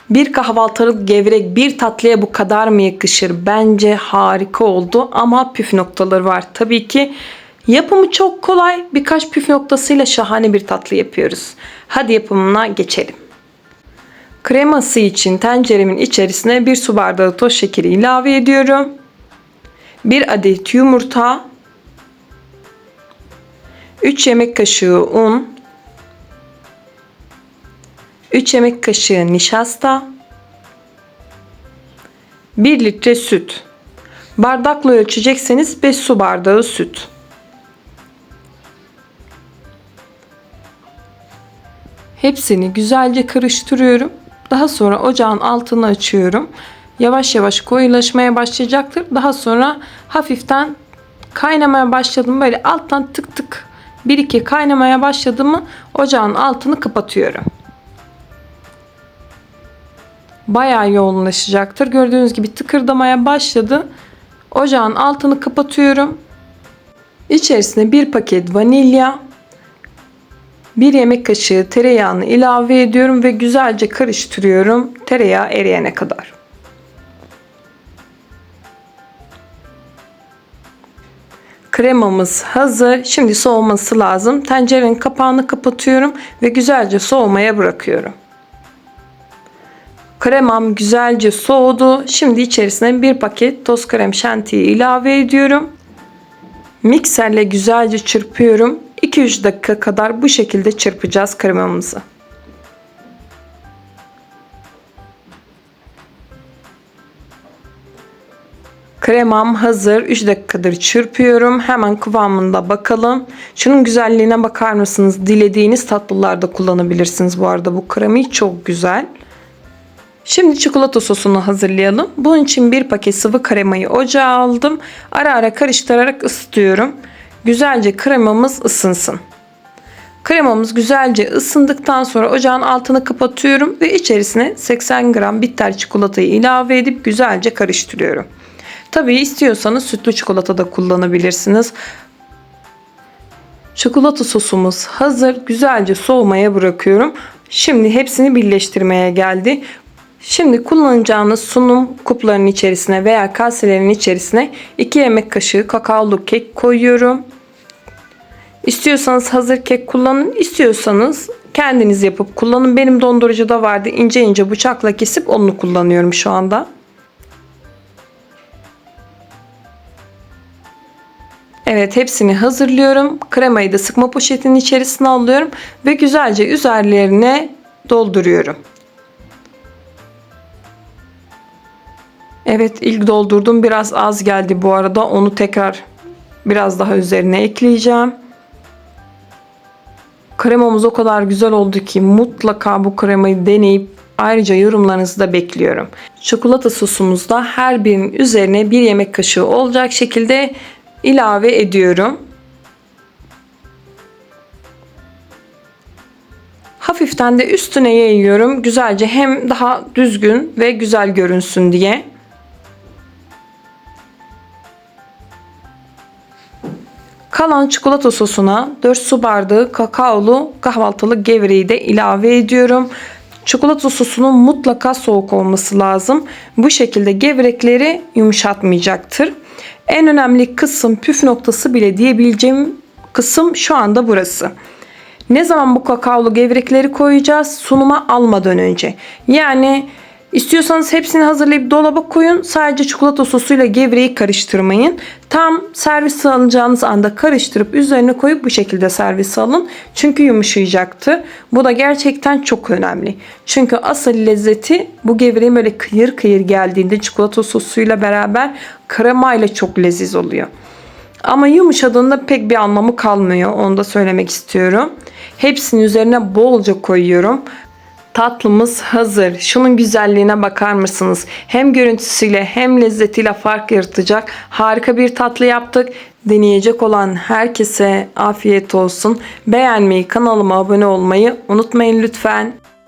Bir kahvaltılık gevrek bir tatlıya bu kadar mı yakışır? Bence harika oldu ama püf noktaları var. Tabii ki yapımı çok kolay. Birkaç püf noktasıyla şahane bir tatlı yapıyoruz. Hadi yapımına geçelim. Kreması için tenceremin içerisine 1 su bardağı toz şekeri ilave ediyorum. 1 adet yumurta, 3 yemek kaşığı un, 3 yemek kaşığı nişasta, 1 litre süt. Bardakla ölçecekseniz 5 su bardağı süt. Hepsini güzelce karıştırıyorum. Daha sonra ocağın altını açıyorum. Yavaş yavaş koyulaşmaya başlayacaktır. Daha sonra hafiften kaynamaya başladım. Böyle alttan tık tık 1-2 kaynamaya başladı mı ocağın altını kapatıyorum. Bayağı yoğunlaşacaktır. Gördüğünüz gibi tıkırdamaya başladı. Ocağın altını kapatıyorum. İçerisine 1 paket vanilya, 1 yemek kaşığı tereyağını ilave ediyorum ve güzelce karıştırıyorum tereyağı eriyene kadar. Kremamız hazır. Şimdi soğuması lazım. Tencerenin kapağını kapatıyorum ve güzelce soğumaya bırakıyorum. Kremam güzelce soğudu. Şimdi içerisine 1 paket toz krem şantiyi ilave ediyorum. Mikserle güzelce çırpıyorum. 2-3 dakika kadar bu şekilde çırpacağız kremamızı. Kremam hazır. 3 dakikadır çırpıyorum. Hemen kıvamında bakalım. Şunun güzelliğine bakar mısınız? Dilediğiniz tatlılarda kullanabilirsiniz bu arada. Bu kremi çok güzel. Şimdi çikolata sosunu hazırlayalım. Bunun için 1 paket sıvı kremayı ocağa aldım. Ara ara karıştırarak ısıtıyorum. Güzelce kremamız ısınsın. Kremamız güzelce ısındıktan sonra ocağın altını kapatıyorum ve içerisine 80 gram bitter çikolatayı ilave edip güzelce karıştırıyorum. Tabii istiyorsanız sütlü çikolata da kullanabilirsiniz. Çikolata sosumuz hazır. Güzelce soğumaya bırakıyorum. Şimdi hepsini birleştirmeye geldi. Şimdi kullanacağınız sunum kuplarının içerisine veya kaselerin içerisine 2 yemek kaşığı kakaolu kek koyuyorum. İstiyorsanız hazır kek kullanın, istiyorsanız kendiniz yapıp kullanın. Benim dondurucuda vardı. İnce ince bıçakla kesip onu kullanıyorum şu anda. Evet, hepsini hazırlıyorum. Kremayı da sıkma poşetinin içerisine alıyorum ve güzelce üzerlerine dolduruyorum. Evet, ilk doldurdum, biraz az geldi bu arada. Onu tekrar biraz daha üzerine ekleyeceğim. Kremamız o kadar güzel oldu ki mutlaka bu kremayı deneyip ayrıca yorumlarınızı da bekliyorum. Çikolata sosumuzu da her birinin üzerine 1 yemek kaşığı olacak şekilde ilave ediyorum. Hafiften de üstüne yayıyorum. Güzelce hem daha düzgün ve güzel görünsün diye. Kalan çikolata sosuna 4 su bardağı kakaolu kahvaltılık gevreği de ilave ediyorum. Çikolata sosunun mutlaka soğuk olması lazım. Bu şekilde gevrekleri yumuşatmayacaktır. En önemli kısım, püf noktası bile diyebileceğim kısım şu anda burası. Ne zaman bu kakaolu gevrekleri koyacağız? Sunuma almadan önce. Yani istiyorsanız hepsini hazırlayıp dolaba koyun. Sadece çikolata sosuyla gevreği karıştırmayın. Tam servis alacağınız anda karıştırıp üzerine koyup bu şekilde servis alın. Çünkü yumuşayacaktır. Bu da gerçekten çok önemli. Çünkü asıl lezzeti bu gevreğin böyle kıyır kıyır geldiğinde çikolata sosuyla beraber kremayla çok leziz oluyor. Ama yumuşadığında pek bir anlamı kalmıyor. Onu da söylemek istiyorum. Hepsinin üzerine bolca koyuyorum. Tatlımız hazır. Şunun güzelliğine bakar mısınız? Hem görüntüsüyle hem lezzetiyle fark yaratacak harika bir tatlı yaptık. Deneyecek olan herkese afiyet olsun. Beğenmeyi, kanalıma abone olmayı unutmayın lütfen.